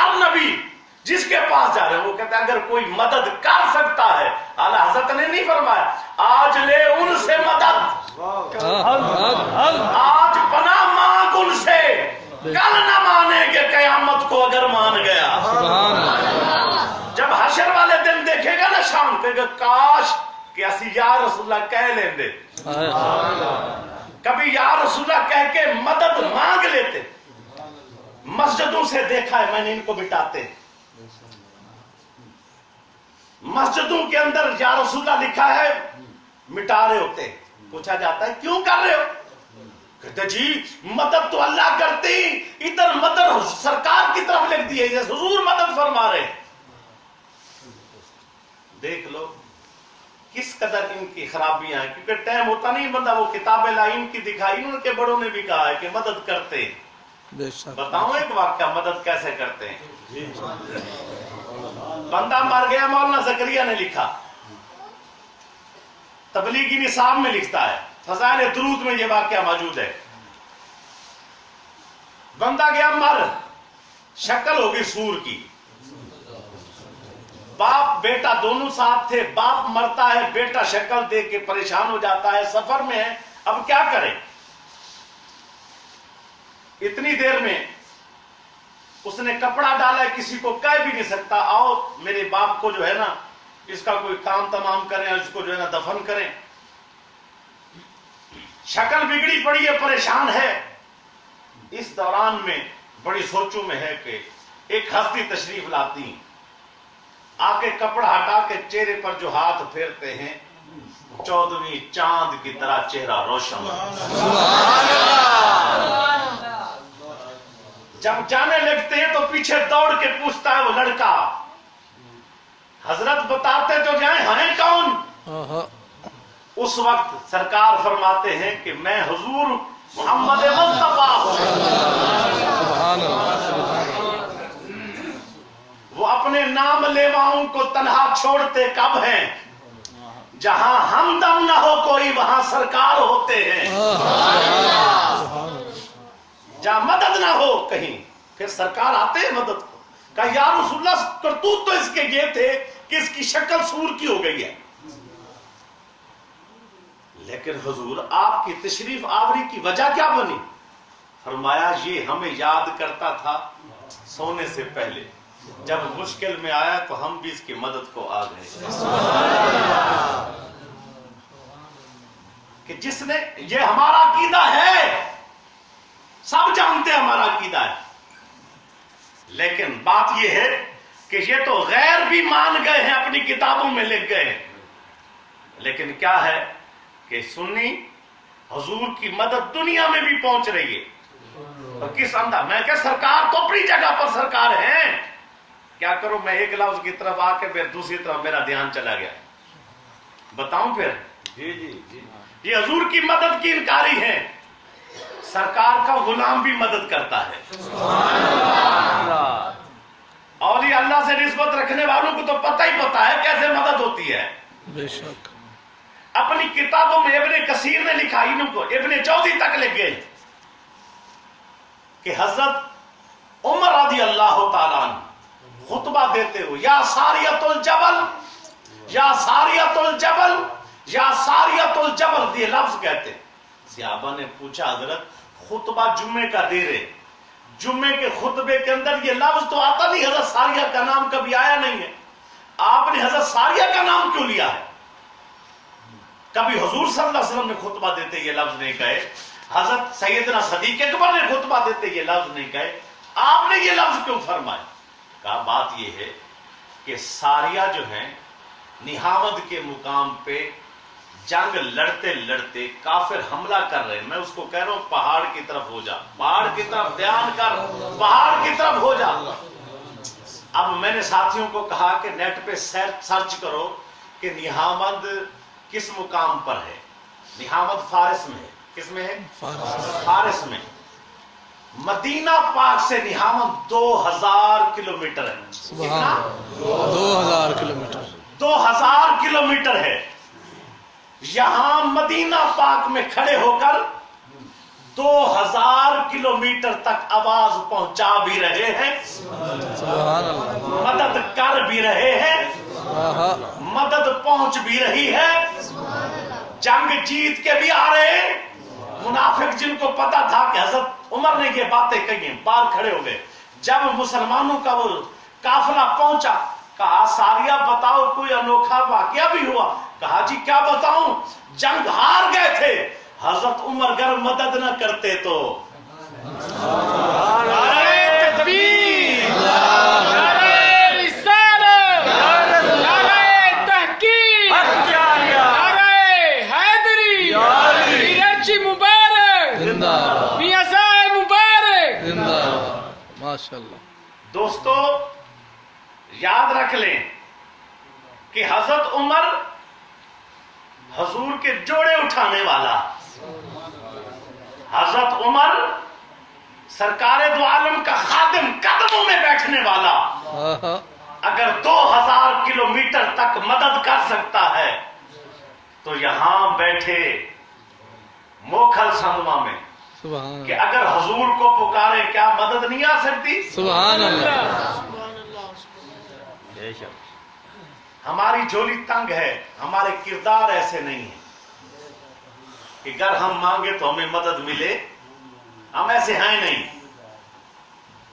ہر نبی جس کے پاس جا رہے ہیں وہ کہتا ہے اگر کوئی مدد کر سکتا ہے، اعلیٰ حضرت نے نہیں فرمایا آج لے ان سے مدد، آج پناہ مانگ ان سے، کل نہ مانے گے قیامت کو اگر مان گیا۔ جب حشر والے دن دیکھے گا نا شام کہے گا کاش کہ اسی یا رسول اللہ کہہ لیں دے، کبھی یا رسول اللہ کہہ کے مدد مانگ لیتے۔ مسجدوں سے دیکھا ہے میں نے ان کو بٹاتے، مسجدوں کے اندر یا رسول اللہ لکھا ہے مٹا رہے ہوتے، پوچھا جاتا ہے کیوں کر رہے ہو؟ کہتے جی مدد تو اللہ کرتی، ادھر مدد سرکار کی طرف لکھ دی ہے، حضور مدد فرما رہے ہیں۔ دیکھ لو کس قدر ان کی خرابیاں ہیں، کیونکہ ٹائم ہوتا نہیں بندہ وہ کتابیں لائن کی دکھائی، ان کے بڑوں نے بھی کہا ہے کہ مدد کرتے ہیں۔ بتاؤں ایک واقعہ مدد کیسے کرتے ہیں۔ بندہ مر گیا، مولانا زکریا نے لکھا، تبلیغی نصاب میں لکھتا ہے، فضائل درود میں یہ واقعہ موجود ہے۔ بندہ گیا مر، شکل ہوگی سور کی، باپ بیٹا دونوں ساتھ تھے، باپ مرتا ہے، بیٹا شکل دیکھ کے پریشان ہو جاتا ہے، سفر میں ہے، اب کیا کرے؟ اتنی دیر میں اس نے کپڑا ڈالا ہے، کسی کو کہہ بھی نہیں سکتا آؤ میرے باپ کو جو ہے نا اس کا کوئی کام تمام کریں، اس کو جو ہے نا دفن کریں۔ شکل بگڑی پڑی ہے، پریشان ہے۔ اس دوران میں بڑی سوچوں میں ہے کہ ایک ہستی تشریف لاتی، آ کے کپڑا ہٹا کے چہرے پر جو ہاتھ پھیرتے ہیں 14ویں چاند کی طرح چہرہ روشن۔ جب جانے لگتے ہیں تو پیچھے دوڑ کے پوچھتا ہے وہ لڑکا، حضرت بتاتے تو جائیں ہیں کون؟ اس وقت سرکار فرماتے ہیں کہ میں حضور محمد مصطفیٰ ہوں۔ وہ اپنے نام لیواؤں کو تنہا چھوڑتے کب ہیں؟ جہاں ہمدم نہ ہو کوئی وہاں سرکار ہوتے ہیں، جہاں مدد نہ ہو کہیں پھر سرکار آتے ہیں مدد کو۔ کہا یا رسول اللہ کرتوت تو اس کے یہ تھے کہ اس کی شکل سور کی ہو گئی ہے، لیکن حضور آپ کی تشریف آوری کی وجہ کیا بنی؟ فرمایا یہ ہمیں یاد کرتا تھا سونے سے پہلے، جب مشکل میں آیا تو ہم بھی اس کی مدد کو آ گئے۔ کہ جس نے، یہ ہمارا عقیدہ ہے، سب جانتے ہیں ہمارا عقیدہ ہے، لیکن بات یہ ہے کہ یہ تو غیر بھی مان گئے ہیں، اپنی کتابوں میں لکھ گئے ہیں، لیکن کیا ہے کہ سنی حضور کی مدد دنیا میں بھی پہنچ رہی ہے۔ اور کس انداز میں کہ سرکار تو اپنی جگہ پر سرکار ہیں، کیا کروں میں ایک لفظ کی طرف آ کے پھر دوسری طرف میرا دھیان چلا گیا، بتاؤں پھر؟ یہ حضور کی مدد کی انکاری ہے۔ سرکار کا غلام بھی مدد کرتا ہے۔ اولیاء اللہ سے نسبت رکھنے والوں کو تو پتہ ہی پتہ ہے کیسے مدد ہوتی ہے۔ بے شک اپنی کتابوں میں ابن کثیر نے لکھا، انہوں کو ابن جوزی تک لکھ گئے کہ حضرت عمر رضی اللہ تعالیٰ عنہ خطبہ دیتے ہو یا ساریت الجبل، یا ساریت الجبل، یا ساریت الجبل، یہ لفظ کہتے ہیں۔ صحابہ نے پوچھا حضرت خطبہ جمعے کا دے رہے، جمعے کے خطبے کے اندر یہ لفظ تو آتا نہیں، حضرت ساریہ کا نام کبھی آیا نہیں ہے، آپ نے حضرت ساریہ کا نام کیوں لیا ہے؟ کبھی حضور صلی اللہ علیہ وسلم نے خطبہ دیتے یہ لفظ نہیں کہے، حضرت سیدنا صدیق اکبر نے خطبہ دیتے یہ لفظ نہیں کہے، آپ نے یہ لفظ کیوں فرمائے؟ کہا بات یہ ہے کہ ساریہ جو ہیں نہاوند کے مقام پہ جنگ لڑتے لڑتے کافر حملہ کر رہے ہیں، میں اس کو کہہ رہا ہوں پہاڑ کی طرف ہو جا، پہاڑ کی طرف دھیان کر، پہاڑ کی طرف ہو جا۔ اب میں نے ساتھیوں کو کہا کہ نیٹ پہ سرچ کرو کہ نہاوند کس مقام پر ہے۔ نہاوند فارس میں ہے، کس میں ہے؟ فارس میں۔ مدینہ پاک سے نہاوند 2000 کلومیٹر ہے۔ کتنا؟ 2000 کلومیٹر 2000 کلومیٹر ہے۔ یہاں مدینہ پاک میں کھڑے ہو کر 2000 کلومیٹر تک آواز پہنچا بھی رہے ہیں، سبحان اللہ، مدد کر بھی رہے ہیں، آہا، مدد پہنچ بھی رہی ہے، جنگ جیت کے بھی آ رہے ہیں۔ منافق جن کو پتا تھا کہ حضرت عمر نے یہ باتیں کہی، باہر کھڑے ہو گئے۔ جب مسلمانوں کا وہ قافلہ پہنچا، کہا ساریہ بتاؤ کوئی انوکھا واقعہ بھی ہوا؟ کہا جی کیا بتاؤں، جنگ ہار گئے تھے، حضرت عمر گر مدد نہ کرتے تو۔ نعرہ تکبیر، نعرہ رسالت، نعرہ تحقیق، نعرہ حیدری، میرچی مبارک، زندہ باد، میاں صاحب مبارک۔ زندہ باد، ماشاء اللہ۔ دوستو یاد رکھ لیں کہ حضرت عمر حضور کے جوڑے اٹھانے والا، حضرت عمر سرکار دو عالم کا خادم، قدموں میں بیٹھنے والا، آہا، اگر 2000 کلومیٹر تک مدد کر سکتا ہے تو یہاں بیٹھے موکھل سنگما میں سبحان کہ اللہ، اگر حضور کو پکارے کیا مدد نہیں آ سکتی؟ سبحان اللہ، ہماری جھولی تنگ ہے، ہمارے کردار ایسے نہیں ہیں کہ اگر ہم مانگے تو ہمیں مدد ملے، ہم ایسے ہیں نہیں۔